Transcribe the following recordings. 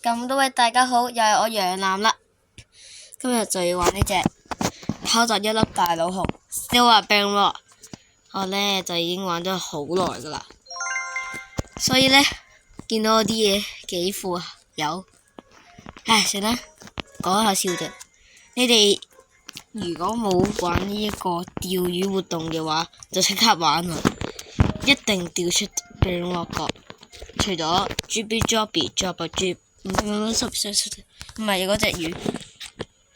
咁多位大家好，又係我楊楠啦。今日就要玩呢隻偷襲一粒大腦熊 Silver Bank。我呢就已經玩咗好耐噶啦，所以呢，見到我啲嘢幾副啊有，算啦，講下笑啫。你哋如果冇玩呢一個釣魚活動嘅話，就即刻玩啊！一定釣出 Bank 角。除咗 Jibby Jobby Job Jib 唔係嗰隻魚，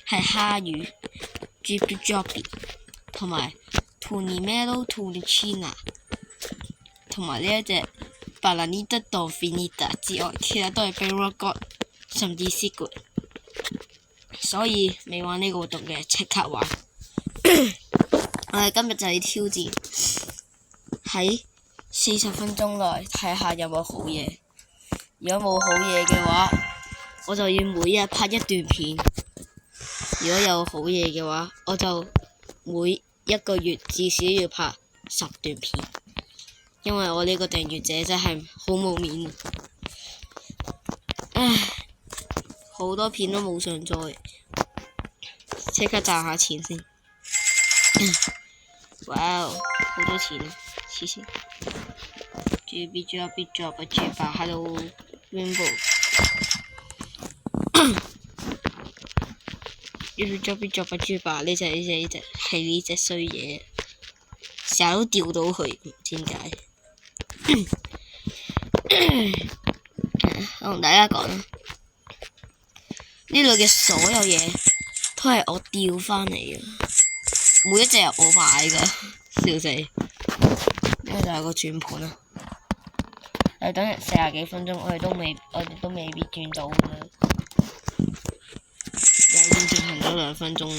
係蝦魚 Jibby Jobby 同埋 Tunimelo Tunicina 同埋呢一隻 Bananita Dolfinita 之外，其他都係 Bank 角甚至 Secret， 所以未玩呢個活動嘅即刻玩。我哋今日就要挑戰喺40分鐘內睇下有冇好嘢。如果冇好嘢嘅話，我就要每日拍一段片。如果有好嘢嘅話，我就每一個月至少要拍10段片。因為我呢個訂閱者真係好冇面，好多片都冇上載，即刻賺下錢先。哇，好多錢啊！黐線。Hello Rainbow。呢隻係呢隻衰嘢，成日都釣到佢，唔知點解。我同大家講啦，呢度嘅所有嘢都係我釣翻嚟嘅，每一隻係我買噶，笑死！呢個就係個轉盤啦。等40幾分鐘，我哋都未必轉到嘅。又已經進行咗2分鐘啦，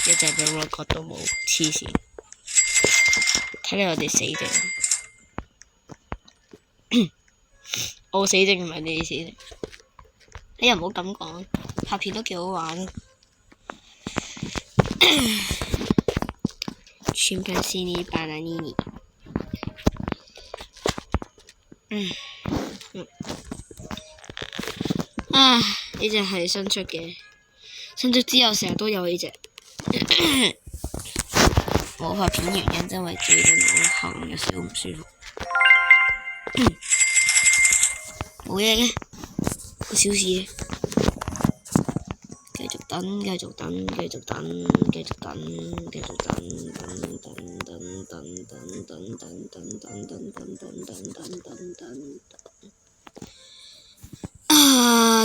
一隻嘅 record 都冇，黐線！睇嚟我哋死定。我死定唔係你死定。你又唔好咁講，拍片都幾好玩。Chimpanzini Bananini。呢隻係新出嘅，新出之後成日都有呢隻。我拍片原因因為最近我喉嚨有少少唔舒服。冇嘢嘅，好小事嘅。繼續等，繼續等，繼續等，繼續等，繼續等，等等等等等等等等等等等等等等等。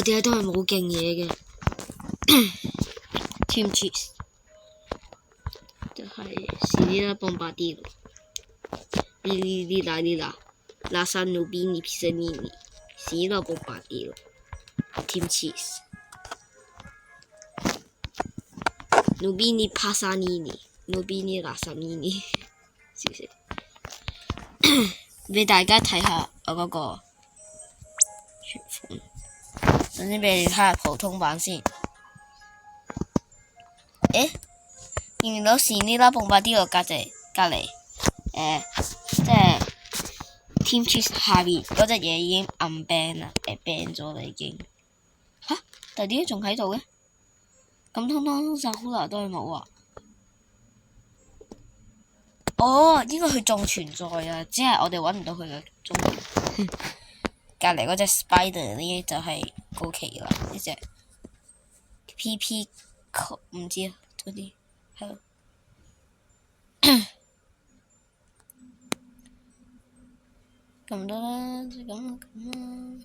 點解都係冇勁嘢嘅？Team Cheese 就係士力拉蹦巴迪羅，哩啦，拉薩努比尼皮薩尼尼，士力拉蹦巴迪羅 ，Team Cheese， 努比尼帕薩尼尼，努比尼拉薩尼尼，笑死！俾大家睇下我嗰個全款。首先俾你睇下普通版先。見到士力拉蹦巴迪羅隔離，即係 Team Cheese 下面嗰隻嘢已經暗 ban 啦，ban 咗啦已經。但係點解仲喺度嘅？咁通薩庫拉都係冇啊？應該佢仲存在啊，只係我哋揾唔到佢嘅蹤影。隔離嗰隻 Spider 呢就係高奇啦，呢隻 PP 唔知啊，嗰啲係咯。咁多啦，就咁啦。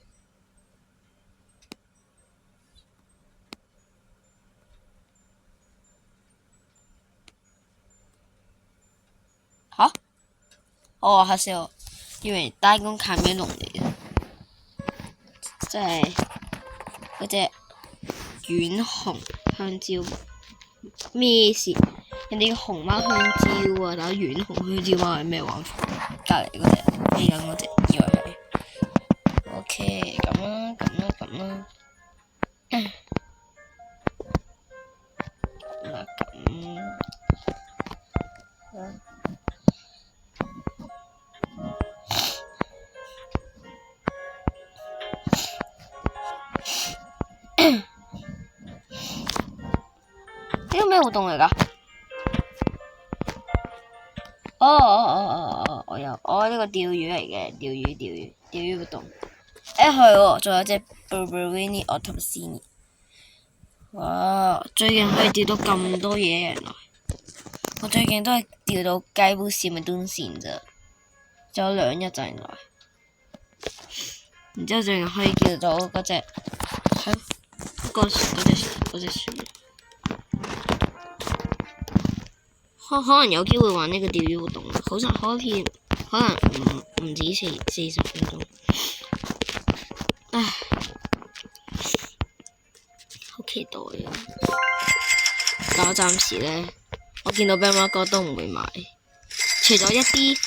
嚇死我！以為單攻卡梅隆嚟嘅，即係嗰隻軟紅香蕉。咩事？人哋嘅紅貓香蕉啊，但係軟紅香蕉貓係咩玩法？隔離嗰隻飛緊嗰隻，以為係。OK，咁啦。呢個咩活動嚟㗎？我有，呢個釣魚嚟嘅，釣魚活動。係喎，仲有隻 Berberini Ottomsini。哇！最近可以釣到咁多嘢，原來。我最近都係釣到雞煲線咪端線咋，仲有2日就原來。然之後最近可以釣到嗰隻，嗰隻船。可能有機會玩呢個釣魚活動，可能唔止40分鐘。唉，好期待啊！但我暫時呢，我見到 Bangla 哥都唔會買，除咗一啲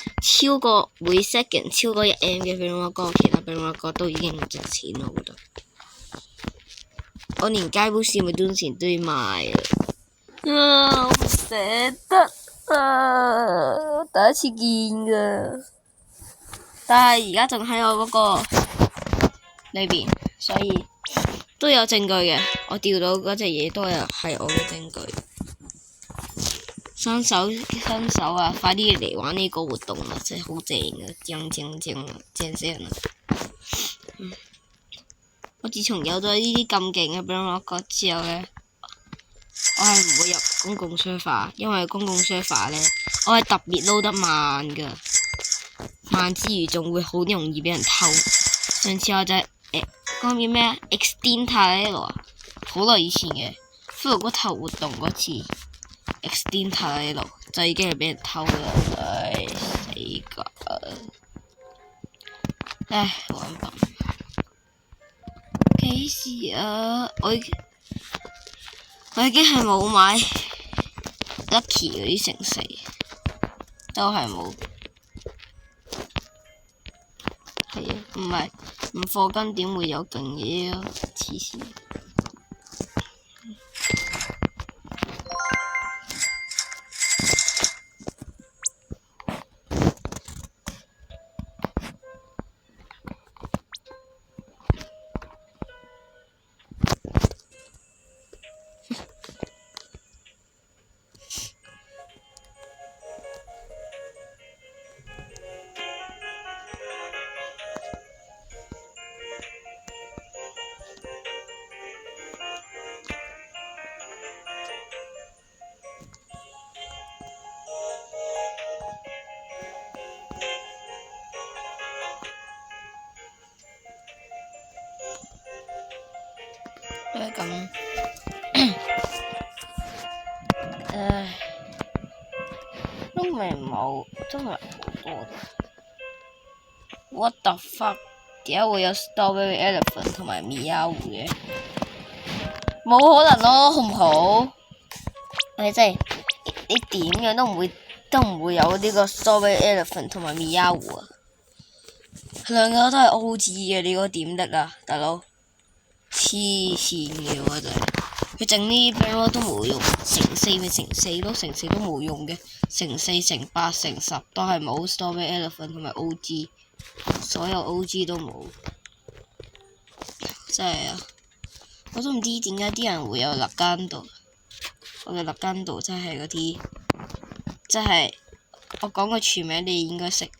超過每 second 超過1M 嘅 Bangla 哥，其他 Bangla 哥都已經唔值錢，我覺得。我連街煲線咪端線都要賣啊！我唔捨得啊！第一次見㗎，但係而家仲喺我嗰個裏邊，所以都有證據嘅。我釣到嗰隻嘢都係我嘅證據。新手啊，快啲嚟玩呢個活動啦！真係好正啊，正死人啦！我自從有咗呢啲咁勁嘅 Bangla 哥之後呢，我係唔會入公共 server， 因為公共 server 呢，我係特別撈得慢㗎，慢之餘仲會好容易俾人偷。上次我就嗰個叫咩啊 Extinta 呢度，好耐以前嘅骷髏骨頭活動嗰次 Extinta 呢度就已經係俾人偷啦，唉死㗎！唉，好撚笨。幾時啊？我已經係冇買 Lucky 嗰啲城市，都係冇。係啊，唔課金點會有勁嘢啊？黐線！都係咁，唉，都未冇，真係好多。What the fuck？ 點解會有 Strawberry Elephant 同埋 Meow 嘅？冇可能咯，好唔好？你真係你點樣都唔會有呢個 Strawberry Elephant 同埋 Meow 啊！兩個都係 OG 嘅，你個點得啊，大佬？黐線嘅喎真係，佢整呢啲 Bangla 都冇用，乘4咪乘4咯，乘4都冇用嘅，乘4乘8乘10都係冇 Strawberry Elephant 同埋 OG， 所有 OG 都冇，真係啊！我都唔知點解啲人會有勒間度，我嘅勒間度真係嗰啲，真係我講個全名你應該識。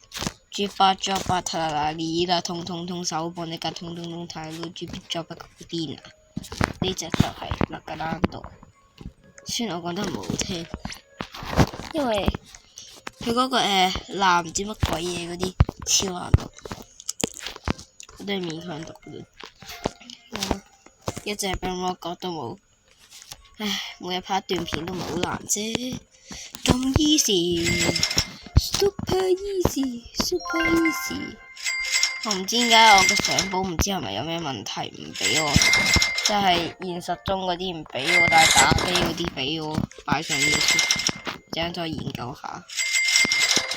Jibba Jabba Talali啦，通手幫你架通睇到 Jibba Jabba 嗰啲啊！呢隻就係勒格蘭度，雖然我講得唔好聽，因為佢嗰個藍唔知乜鬼嘢嗰啲超難讀，我都係勉強讀嘅。一隻 Bangla 哥都冇，唉，每日拍一段片都唔係好難啫，咁 easy。Super easy， 我唔知點解我嘅相簿唔知係咪有咩問題唔俾我，即係現實中嗰啲唔俾我，但係打機嗰啲俾我擺上 YouTube， 陣間再研究下。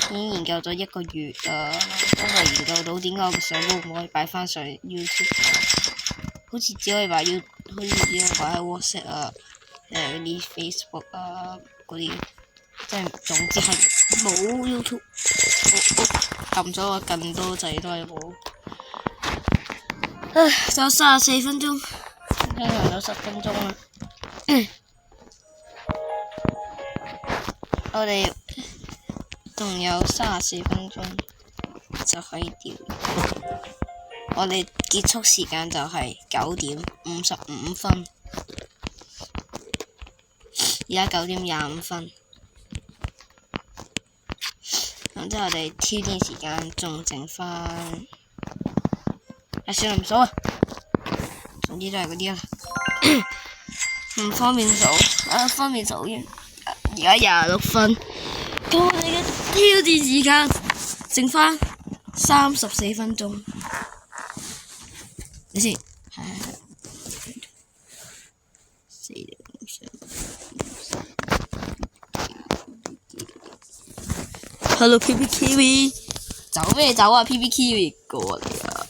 已經研究咗1個月啦，都未研究到點解我嘅相簿唔可以擺翻上 YouTube， 好似只可以擺喺 WhatsApp 啊，嗰啲 Facebook 啊嗰啲。即係總之係冇 YouTube， 我撳咗我更多掣都係冇。唉，仲有34分鐘，睇經用咗10分鐘啦。我哋仲有34分鐘就可以釣。我哋結束時間就係9點55分，而家9點25分。咁即係我哋挑戰時間仲剩翻，算啦唔數啊，總之都係嗰啲啦。唔方便數，方便數完。而家26分，咁我哋嘅挑戰時間剩翻34分鐘。你先，係。Hello PB Kiwi， 走咩走啊 PB Kiwi 過嚟啊！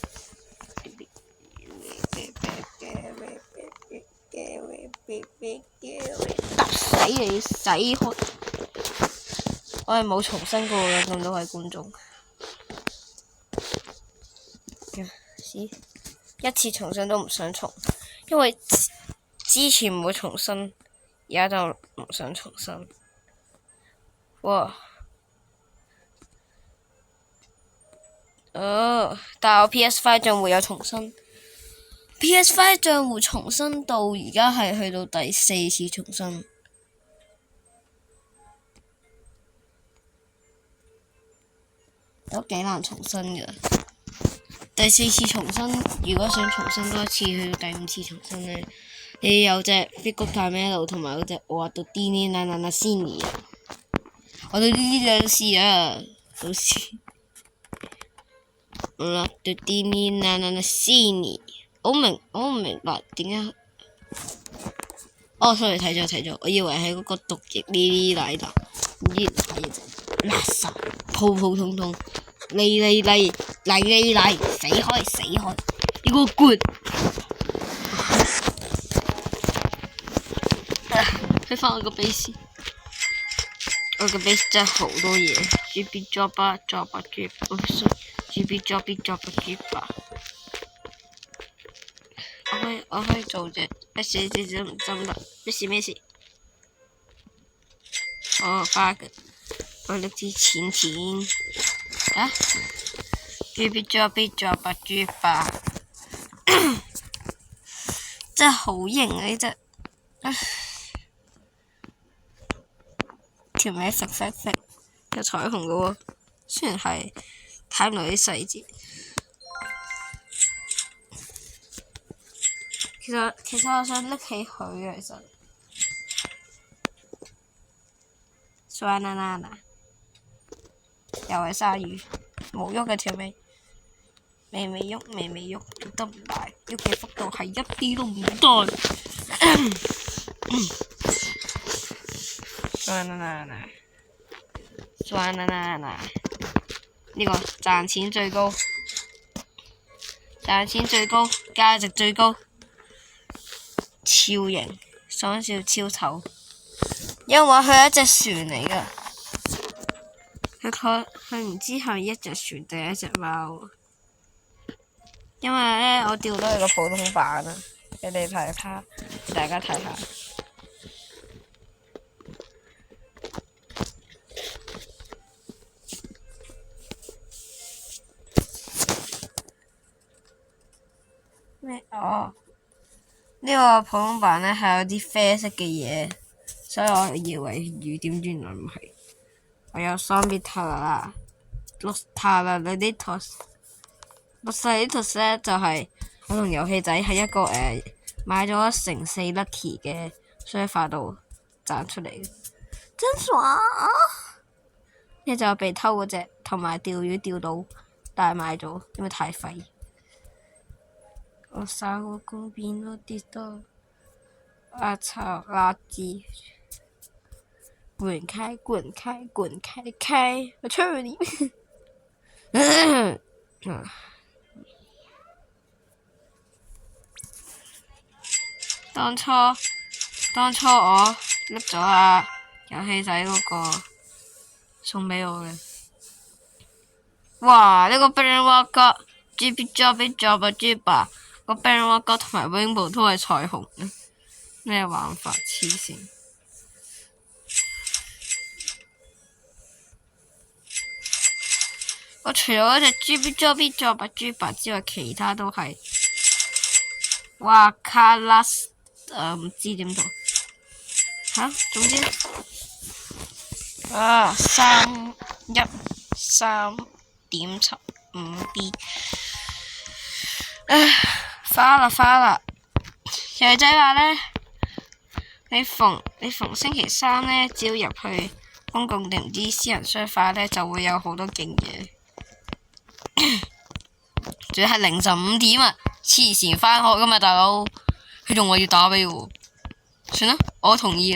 揼死你死開！我係冇重新過嘅，咁多位觀眾。一次重新都唔想重，因為之前冇重新，而家就唔想重新。哇！但係我 PS5 賬戶有重新。PS5 賬戶重新到而家係去到第4次重新，都幾難重新㗎。第4次重新，如果想重新多一次去到第5次重新呢，你有隻 Figo Camelo 同埋嗰隻我話到 Dini Nana Sini 啊，我到呢兩試啊，到時我話到 Dini Nana Sini。我唔明白點解。sorry 睇咗，我以為係嗰個毒液呢奶啦，呢係垃圾，普普通通，嚟，死開，呢個 good。去返我個 base， 我個 base 真係好多嘢 ，GB job GB。我可以做隻咩事？咩事？花嘅，我拎支錢啊 ！GB job 真係好型啊！呢隻條尾揈有彩虹嘅喎，雖然係睇唔到啲細節。其實我想拎起佢嘅，其實。算啦，又係鯊魚，冇喐嘅條尾，未喐，喐得唔大，喐嘅幅度係一啲都唔大。算啦，呢個賺錢最高，價值最高。超型，爽笑超醜，因為佢係一隻船嚟㗎，佢唔知係一隻船定係一隻貓，因為呢，我調到佢個普通版啊，俾大家睇下。咩？呢個普通版呢係有啲啡色嘅嘢，所以我以為雨點原來唔係。我有雙邊塔啦，Los Taladitos 呢就係我同遊戲仔喺一個買咗乘4 lucky 嘅沙發度賺出嚟嘅，真爽啊！呢就被偷嗰隻，同埋釣魚釣到，但係買咗，因為太廢。我殺個公邊都跌到，操垃圾！滾開！我去你！當初我拎咗遊戲仔嗰個送俾我嘅，哇！呢個俾人話個 GB job 嗰個 Bang God 同埋 Rainbow 都係彩虹嘅，咩玩法黐線！我除咗隻作白之外，其他都係哇卡拉斯唔知點讀嚇，總之313.75B。花啦！仔仔話呢，你逢星期三呢，只要入去公共定唔知私人書法呢，就會有好多勁嘢。仲要係凌晨5點啊！黐線返學㗎嘛，大佬，佢仲話要打俾我，算啦，我同意，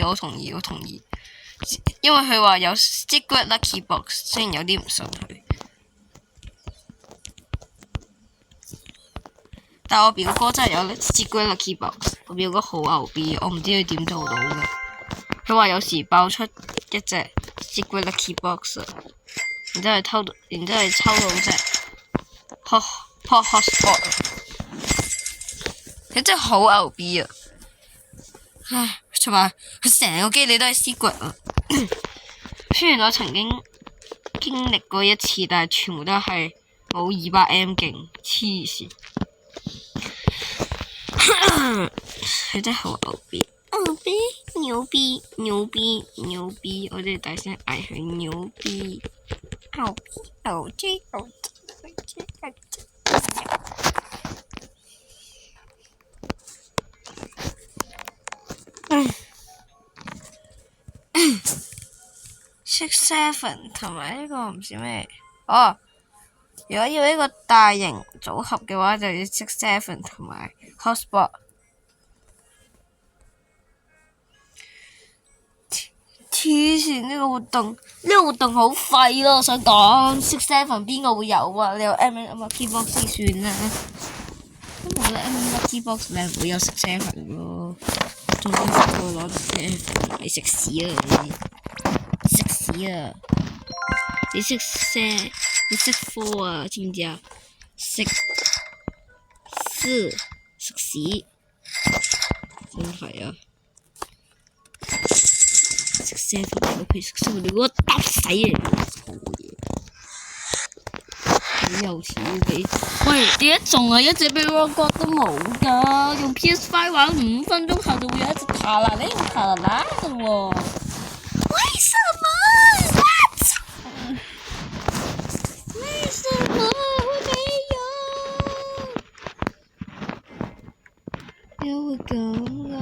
因為佢話有 Secret Lucky Box， 雖然有啲唔信佢。但我表哥真係有 Secret Lucky Box， 我表哥好牛逼，我唔知佢點做到嘅。佢話有時爆出一隻 Secret Lucky Box， 然之後抽到隻 Pop Hotspot， 佢真係好牛逼啊！唉，同埋佢成個機理都係 Secret 啊！雖然我曾經歷過一次，但係全部都係冇200M 勁，黐線。佢真係好牛逼，我哋大聲嗌佢牛逼，6-7同埋呢個唔知咩如果要呢個大型組合嘅話，就要6-7同埋 Hotspot。黐線，呢個活動好廢咯！我想講6-7邊個會有啊？你有 Lucky Box 先算啦。咁我覺得 Lucky Box 你唔會有6-7咯，仲要攞7你食屎啊！你識4啊？知唔知啊？食屎，真係啊！6-7我可以6-7，你給我打死你！好有錢嘅，喂，點解仲係一隻俾我覺都冇㗎？用 PS5 玩5分鐘後就會有一隻塔啦，你用塔啦嘅喎。為什麼會沒有？點解會咁啊？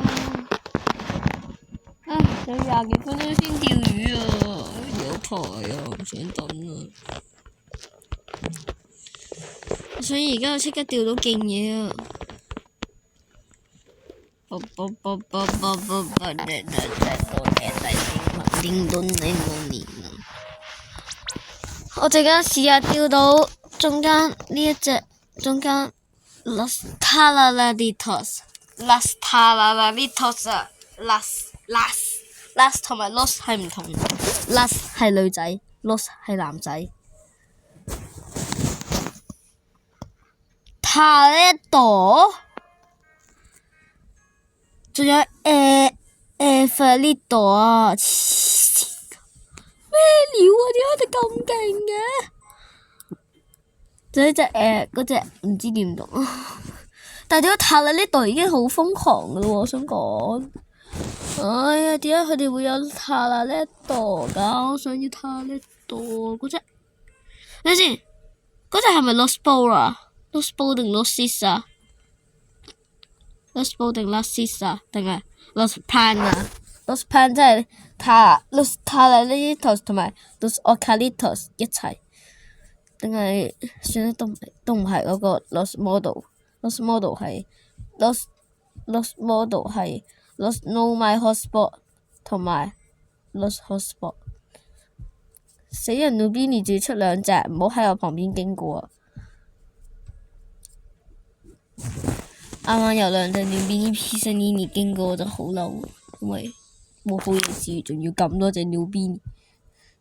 有20幾分鐘先釣魚啊！有排啊，唔想等啊！所以而家我即刻釣到勁嘢啊！我陣間試下釣到中間呢一隻，中間 Los Talaritos 同埋 Los 係唔同，Los 係女仔 ，Los 係男仔。塔呢朵，仲有弗呢朵啊！咩料啊？點解佢咁勁嘅？就呢隻嗰隻唔知點讀，但係點解塔呢朵已經好瘋狂噶咯？我想講，哎呀，點解佢哋會有塔呢朵噶？我想要塔呢朵嗰隻，等先，嗰隻係咪 Lost Ball 啊？Lost Ball 定 Lost Sis 啊 ？Lost Ball 定 Lost Sis 啊？定係 Lost Pan 啊 ？Lost Pan 即係Los Talaritos 同埋 Los Ocalitos 一齊，定係算啦，都唔係嗰個 Lost Model。Lost Model 係 Lost Model 係 Lost Know My Hotspot 同埋 Lost Hotspot。死人 Nubini 自己出兩隻，唔好喺我旁邊經過啊！啱啱有兩隻 Nubini Pissanini 經過，就好嬲，因為冇好嘢事，仲要咁多隻 Nubini，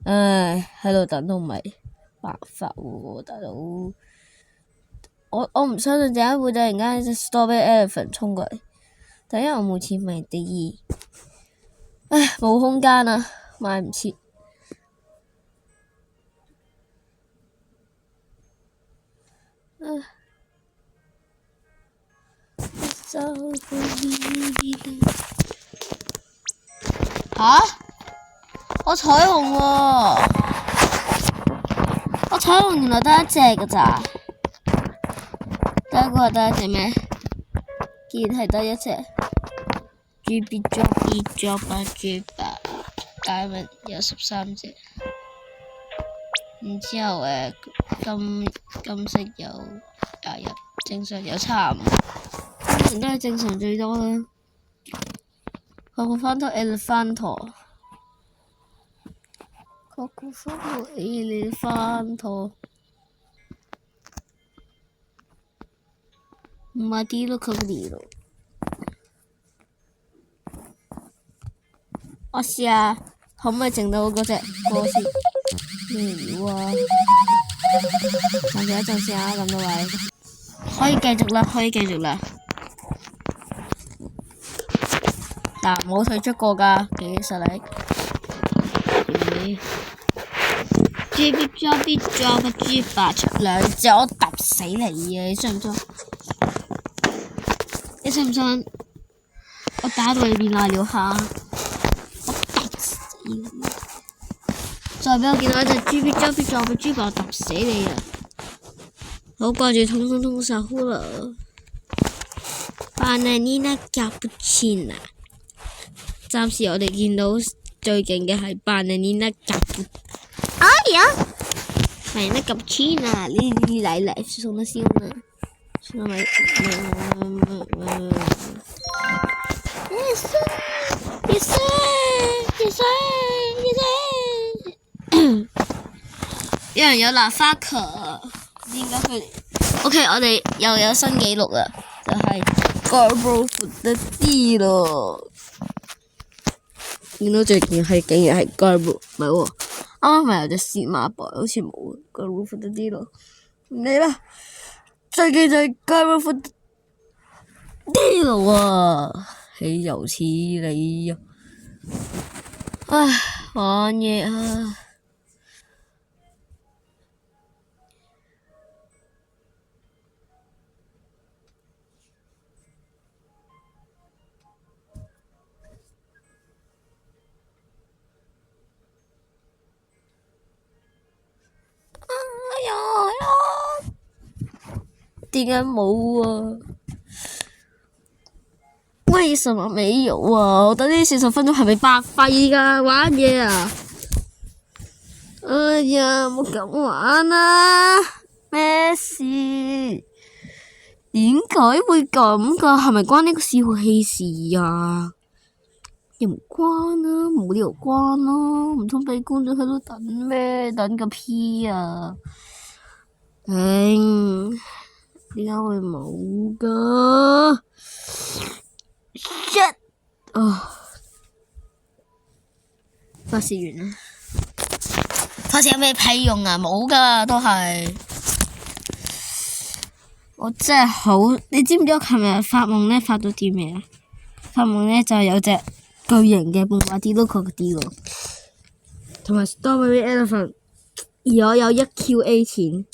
唉，喺度等都唔係辦法喎，大佬。我唔相信點解會突然間一隻 Strawberry Elephant 衝過嚟，但因為我冇錢買第二，唉冇空間啊，買唔切。吓？我彩虹喎，我彩虹原來得一隻㗎咋？第一個係得一隻咩？竟然係得一隻。GB Job Job Job Diamond 有13隻，然之後金色有21，正常有35，通常都係正常最多啦。我翻到 Elefanto。Madilo Cocodilo。我試下可唔可以整到嗰隻歌先。咩料啊？等陣一陣先啊，咁多位。可以繼續啦，可以繼續啦。嗱，冇退出過㗎，幾實力。Job 出兩隻，我揼死你啊！你信唔信？你信唔信？我打到你變瀨尿蝦，我揼死你！再俾我見到一隻 Job 我揼死你啊！好掛住通通通殺呼啦 ！Banana Cappuccino。暫時我哋見到最勁嘅係Banana Cappuccino。哎呀！買那個 Cappuccino，你來送得先啊！送得咪？Yes！有人有拿花球，點解佢？OK， 我哋又有新紀錄啦，就係 Garbo the D 咯。見到最勁係竟然係 Garbo， 唔係喎。啱啱咪有隻司馬博，好似冇個 roof 得啲咯。唔理啦，最勁就係 roof 啲咯喎，豈有此理啊！唉，玩嘢啊！點解冇啊？為什麼沒有啊？我等呢40分鐘係咪白費㗎？玩嘢啊！哎呀，冇咁玩啊！咩事？點解會咁㗎？係咪關呢個伺服器事啊？又唔關啊，冇理由關咯，唔通俾觀眾喺度等咩？等個屁啊！點解會冇㗎 ？shit！ 發泄完啦。發泄有咩屁用啊？冇㗎，都係。我真係好，你知唔知我琴日發夢呢？發到啲咩啊？發夢呢就有隻巨型嘅半馬啲都確啲喎，同埋 Strawberry Elephant， 而我有1QA 錢。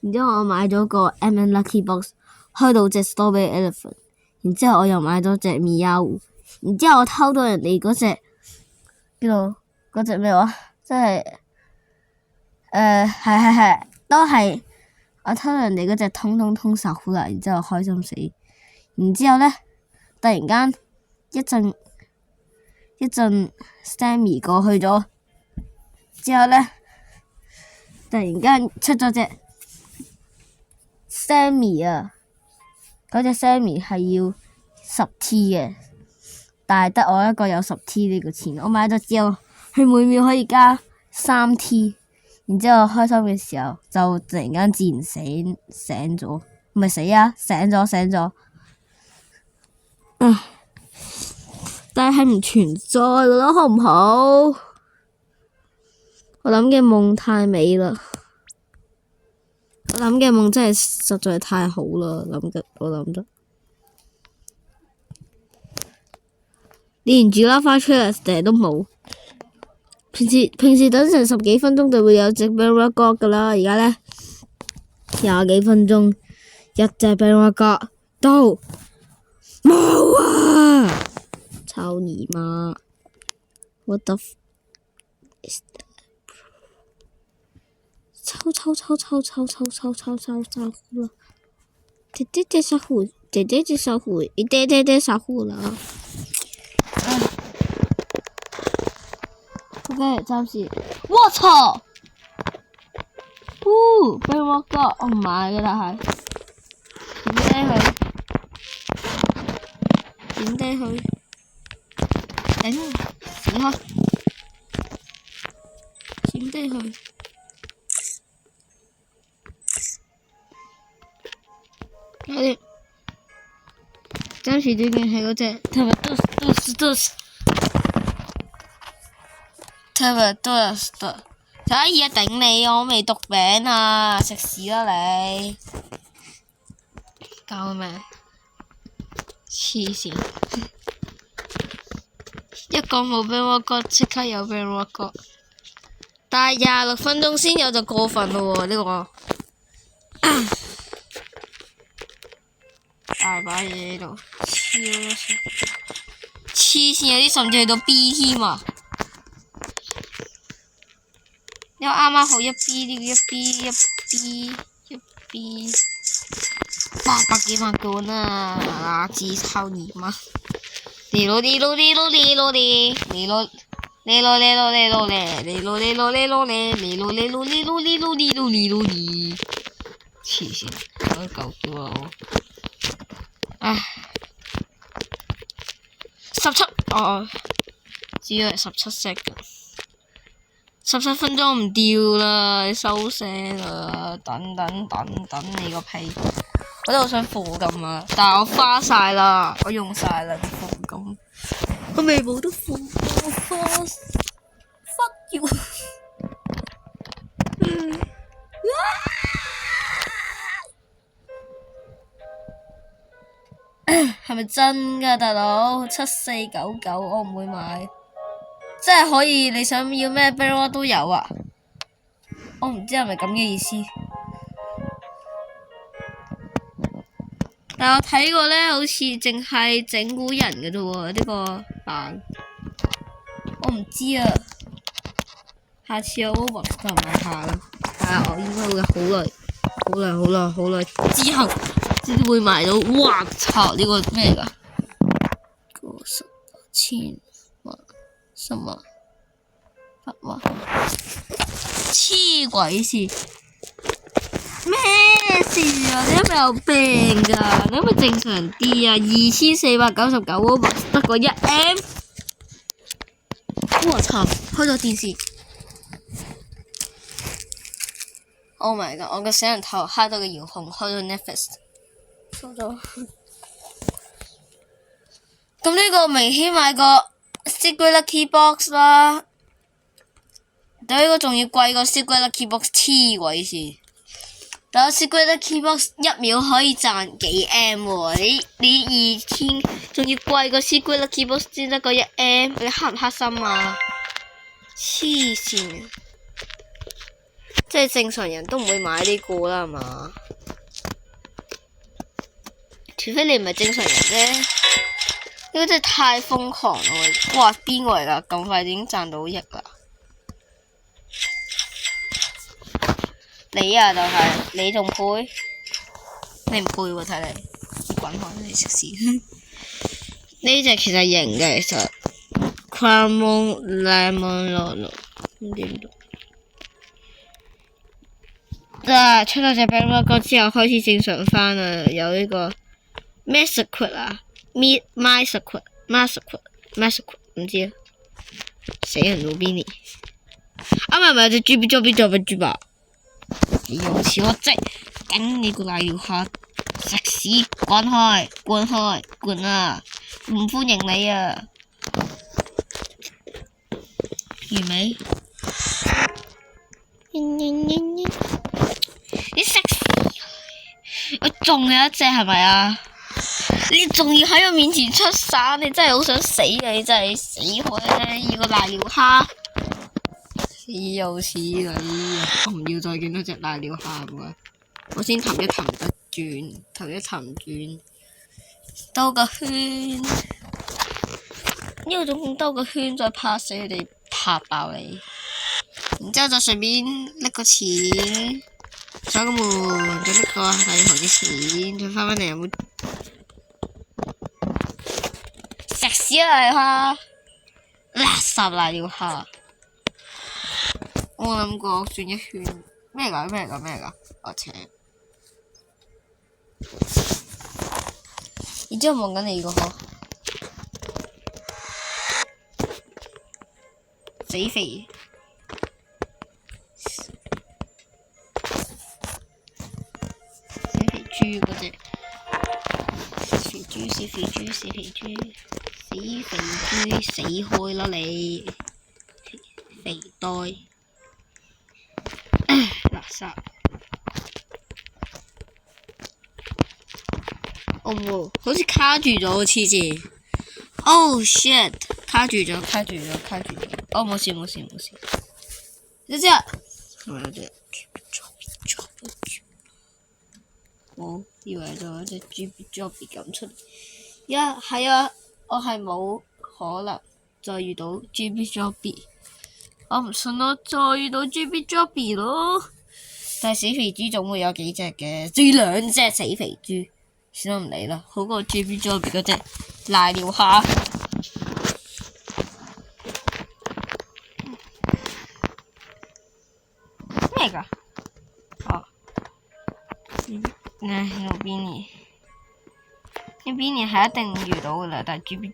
然之後我買咗個 MN Lucky Box， 開到隻 Strawberry Elephant， 然之後我又買咗隻 Meow， 然之後我偷到人哋嗰隻邊度嗰隻咩話，即係係都係我偷到人哋嗰隻通通通殺虎啦，然之後開心死，然之後呢，突然間一陣 Sammy 過去咗，之後呢，突然間出咗隻Sammy 啊，嗰隻 Sammy 係要10T 嘅，但係得我一個有10T 呢個錢，我買咗之後，佢每秒可以加3T， 然之後開心嘅時候就突然間自然醒咗，唔係死啊，醒咗，但係唔存在咯，好唔好？我諗嘅夢太美啦。好諗嘅夢真係實在太好啦！我諗得，連住啦翻出嚟成日都冇。平時等成10幾分鐘就會有隻 Bella 角噶啦，而家呢，20幾分鐘一隻 Bella 角都冇啊！操你媽！What the f is that？ 超了！姐姐傻乎，一爹傻乎了。OK， 暫時。我操！俾我個，我唔買嘅啦係。點低佢？頂！死開！點低佢？暫時對面係嗰隻 Terrados，可以啊！頂你，我未讀餅啊！食屎啦你！救命！黐線！一講冇俾我覺，即刻有俾我覺。但係26分鐘先有就過分咯喎！呢個大把嘢喺度，黐線有啲甚至去到 B 添啊！因為啱啱好一 B 呢個一 B 800幾萬個啊！垃圾操你媽！嚟咯！黐線，我夠叫啊我！唉，17只係17 second。17分鐘唔掉啦，你收聲啦！等你個屁！我都好想課金啊，但係我花晒啦，我用晒啦啲課金，我未冇得課，我花 fuck you！ 係咪真㗎大佬？7499我唔會買。真係可以，你想要咩 Bella 都有啊！我唔知係咪咁嘅意思，但我睇過呢，好似淨係整蠱人嘅啫喎，呢個版我唔知啊。下次有 Robux 就買下啦，但係我應該會好耐之後先會買到。哇操！呢個咩㗎？50千萬。什麼？100萬？黐鬼線！咩事啊？你係咪有病㗎？你係咪正常啲啊？2499喎，得個1M。我操！開咗電視。Oh my god！我個死人頭開到個遙控，開咗 Netflix。收咗。咁呢個明顯買個Secret Lucky Box 啦，但呢個仲要貴過 Secret Lucky Box 黐鬼線。但係 Secret Lucky Box 1秒可以賺幾 M 喎，你2000仲要貴過 Secret Lucky Box 先得個1M，你黑唔黑心啊？黐線，即係正常人都唔會買呢個啦，係嘛？除非你唔係正常人啫。呢個真係太瘋狂啦！哇，邊個嚟㗎？咁快已經賺到億啦！你啊，就係你仲配？你唔配喎，睇嚟，滾開你食屎！呢隻其實型嘅，其實 Caramel Lemon Lolo 咁點讀？出咗隻 Bella 角之後開始正常返啦，有呢個 Masquerade 啊！My secret 唔知啊，死人老 Benny，唔係隻豬吧？你用似我即頂你個瀨尿蝦，食屎滾開滾啊！唔歡迎你啊！完未？你食屎仲有一隻係咪啊？你仲要喺我面前出散，你真係好想死啊！你真係死開啦！要個瀨尿蝦，死又似你，我唔要再見到隻瀨尿蝦喎！我先氹一氹得轉，氹一氹轉，兜個圈，呢種兜個圈再拍死佢哋，拍爆你，然之後就順便拎個錢，鎖個門，再拎個第二行啲錢，再翻返嚟有冇？食屎啊！垃圾瀨尿蝦，我諗過轉一圈，咩㗎？我請。然之後望緊你個殼，死肥豬嗰隻，死肥豬，死開啦你，肥呆，垃圾。哦，好似卡住咗黐線。Oh shit！ 卡住咗。哦，冇事。一隻，係咪有隻？我以為就有隻 Jibby 咁出嚟。係啊，我係冇可能再遇到 Jibby。我唔信我再遇到 Jibby 咯。但係死肥豬總會有幾隻嘅，仲要兩隻死肥豬。算啦，唔理啦，好過 Jibby 嗰隻瀨尿蝦。咩㗎？哦，路邊係一定遇到㗎啦，但係 Jibby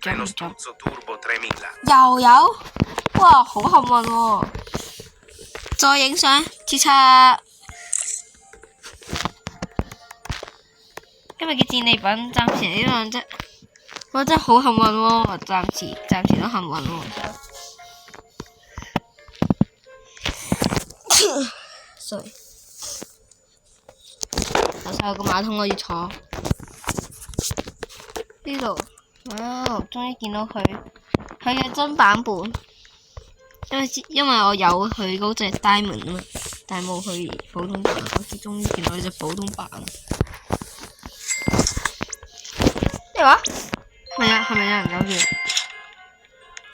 又有，哇，好幸運喎！再影相，註冊。今日嘅戰利品暫時呢兩隻，我真係好幸運喎！暫時都幸運喎。sorry， 樓下有個馬桶我要坐。呢度，終於見到佢嘅真版本。因為我有佢嗰隻 Diamond 啊嘛，但係冇佢普通版。我終於見到佢隻普通版。咩話？係咪有人有嘢？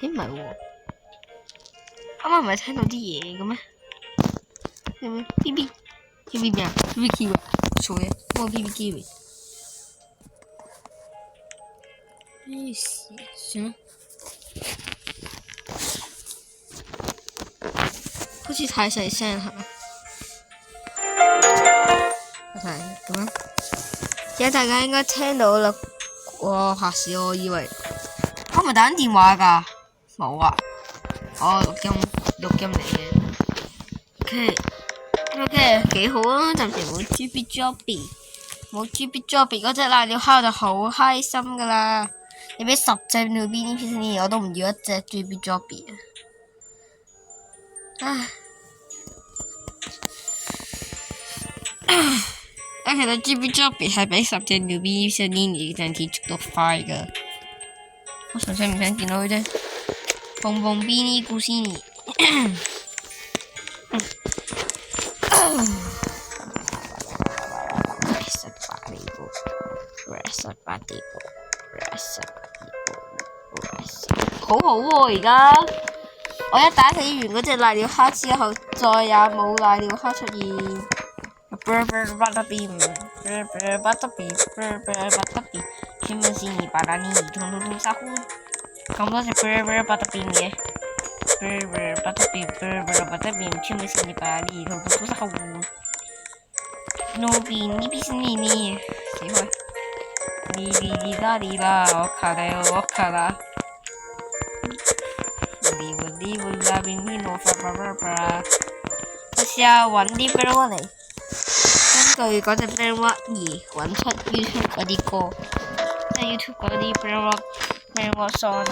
咦，唔係喎，啱啱唔係聽到啲嘢嘅咩？有冇 BB 咩啊 ？BB Kiwi 錯嘅，冇 BB Kiwi。咩事？算啦，好似太細聲係咪？我睇咁樣，而家大家應該聽到啦。哇！嚇死我，以為我係咪打緊電話㗎？冇啊，錄音嚟嘅。OK， 幾好啊！暫時冇 Jibby， 冇 Jibby 嗰隻瀨尿蝦就好開心㗎啦。你俾10隻尿 BB 我都唔要一隻 Jibby 啊！其實 Jibby 係比10隻尿 BB 嘅陣時速度快㗎。我純粹唔想見到佢啫。蹦蹦 BB 故事你。好好喎！而家我一打死完嗰隻瀨尿蝦之後，再也冇瀨尿蝦出現。專門是你把那你通通殺呼，咁多隻嘅。專門是你把你通通殺呼。No 邊呢邊是你，死開！哩啦，我卡啦。我試下揾啲 Brainwatt 嚟，根據嗰隻 Brainwatt 而揾出 YouTube 嗰啲歌，即係 YouTube 嗰啲 Brainwatt song。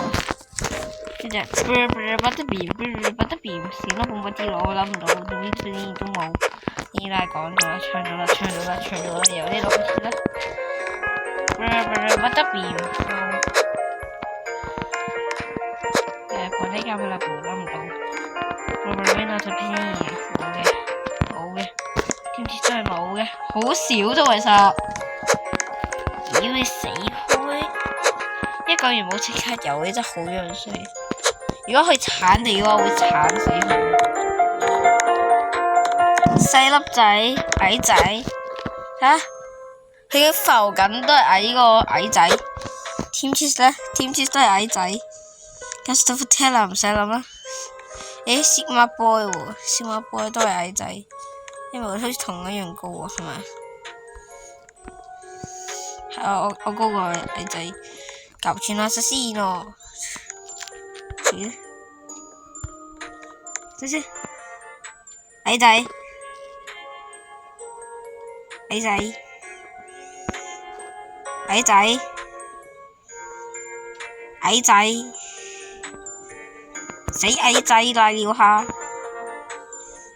跟住butterbean，閃得冇乜啲咯，我諗唔到，總之都冇。依拉講咗啦，唱咗啦，由呢度開始啦。乜得變？呢間佢啦，估得唔到。邊度睇冇嘅，天鐵真係冇嘅，好少啫其實。妖你死開！一個月冇即刻有，你真係好樣衰。如果佢鏟你嘅話，會鏟死佢。細粒仔，矮仔，嚇！佢已經浮緊，都係矮個矮仔。天鐵咧，天鐵都係矮仔。Gastafatella 唔使諗啦。誒，Sigma Boy 喎，Sigma Boy 都係矮仔，因為佢好似同一樣高喎，係咪？係啊，我高過矮仔。搞串啦，實先咯。咦？等先，矮仔，矮仔，矮仔，矮仔。死矮仔嚟了下，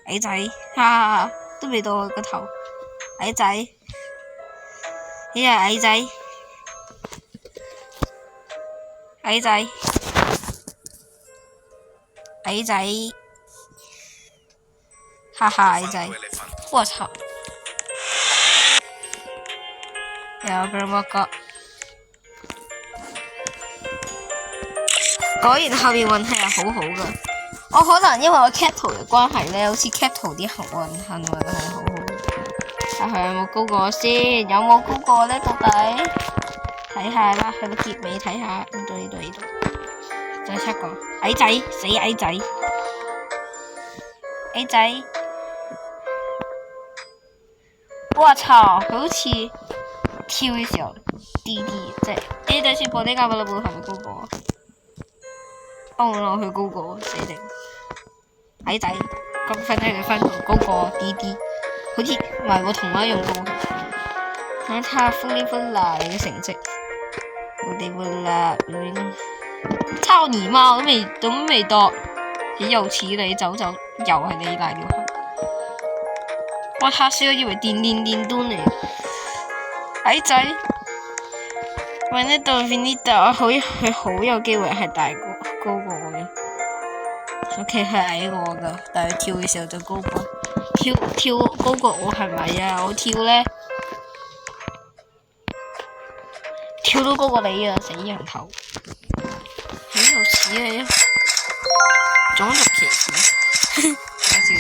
矮仔，哈哈，都未到我個頭，矮仔，呢係矮仔，矮仔，矮仔，哈哈，矮仔，我操，又俾我割。果然後面運氣係好好噶，我可能因為我 cap 圖嘅關係咧，好似 cap 圖啲幸運係好好。睇下有冇高過我先，有冇高過我咧？到底睇下啦，去到結尾睇下，呢度，就7個矮仔，死矮仔，矮仔，我操，佢好似跳嘅時候滴滴，即係 A 仔先播呢間啦，係咪高過我？幫我落去高過死定矮仔，咁分低嘅分高過啲啲，好似唔係我同我一樣高。睇下歡呢歡啦你嘅成績，我哋歡啦，操你媽！都未到，又似你走，又係你嚟了。我嚇死我以為電端嚟，矮仔，揾得到 Finita，佢好有機會係大個。高過我嘅，OK 係矮過我噶，但係跳嘅時候就高過，跳高過我係咪啊？我跳咧，跳都高過你啊！死人頭，好有似你啊！種族歧視，講笑。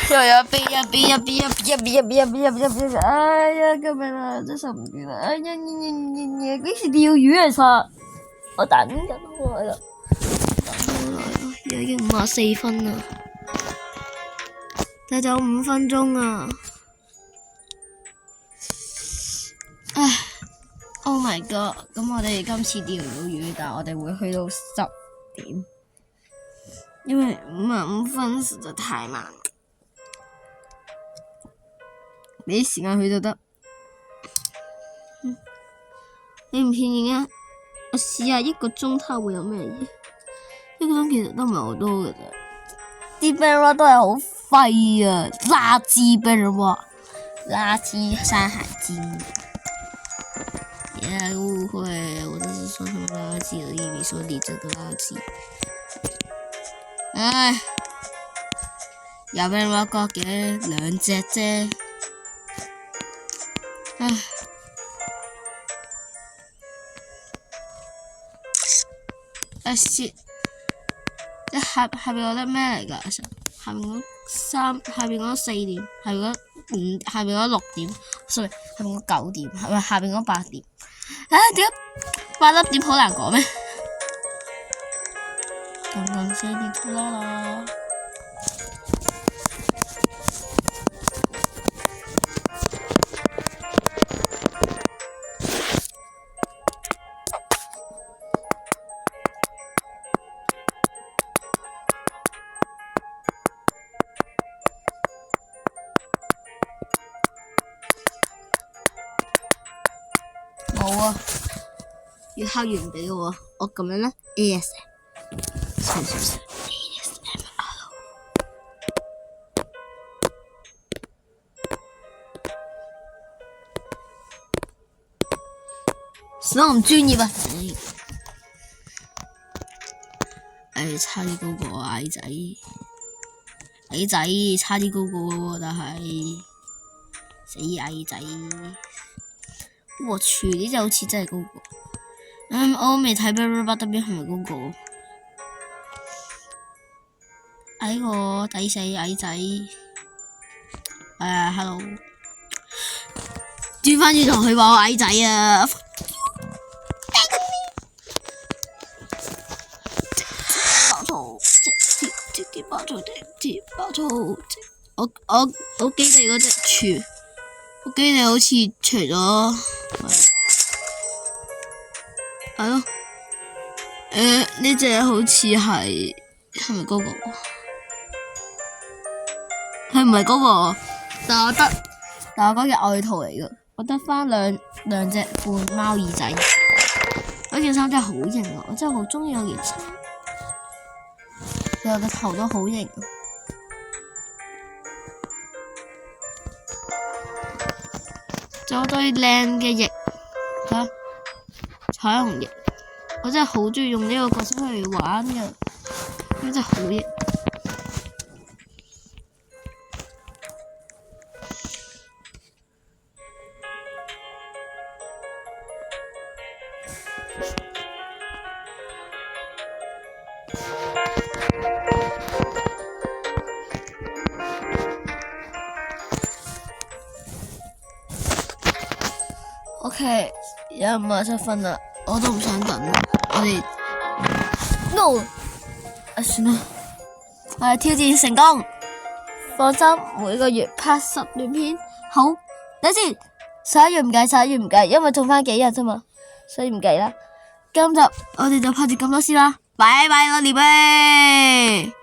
又有邊，哎呀，救命啦！真受唔住啦！哎呀，幾時釣魚啊？實我等緊好耐啦，已經54分啦，再走5分鐘啊！唉 ，Oh my god！咁我哋今次釣唔到魚，但係我哋會去到10點，因為55分實在太慢。俾啲時間去就得，你唔騙人啊！我試下1個鐘頭會有咩嘢？1個鐘其實都唔係好多嘅啫，啲 banner 都係好廢啊，垃圾 banner，垃圾山海經。別誤會，我只是說他們垃圾而已，你說你這個垃圾。唉，有 banner 角嘅2隻啫。唉，shit！下邊嗰粒咩嚟㗎？下邊嗰4點，下邊嗰6點 ，sorry， 下邊嗰9點，係咪下邊嗰8點？點解8粒點好難講咩？咁4點出啦。冇啊，要敲完俾我，我咁樣咧 ASMR。我唔專業啊！差啲高過矮仔，矮仔差啲高過喎，但係死矮仔。我去，呢隻好似真係高過。我未睇 BBW 係咪高過？矮個抵死矮仔。hello。轉翻轉頭佢話我矮仔啊！我基地嗰隻柱，我基地好似除咗係咯，呢隻好似係咪嗰個？佢唔係嗰個，但我嗰件外套嚟㗎，我得翻兩隻半貓耳仔。嗰件衫真係好型啊！我真係好中意嗰件衫，佢個頭都好型。仲有對靚嘅翼，彩虹翼，我真係好中意用呢個角色去玩㗎，真係好型。OK， 有57分啦，我都唔想等，我哋 no， 算啦，我哋挑戰成功，放心，每個月拍10段片，好，等先，11月唔計，因為仲翻幾日啫嘛，所以唔計啦。今集我哋就拍住咁多先啦，拜拜咯，列位。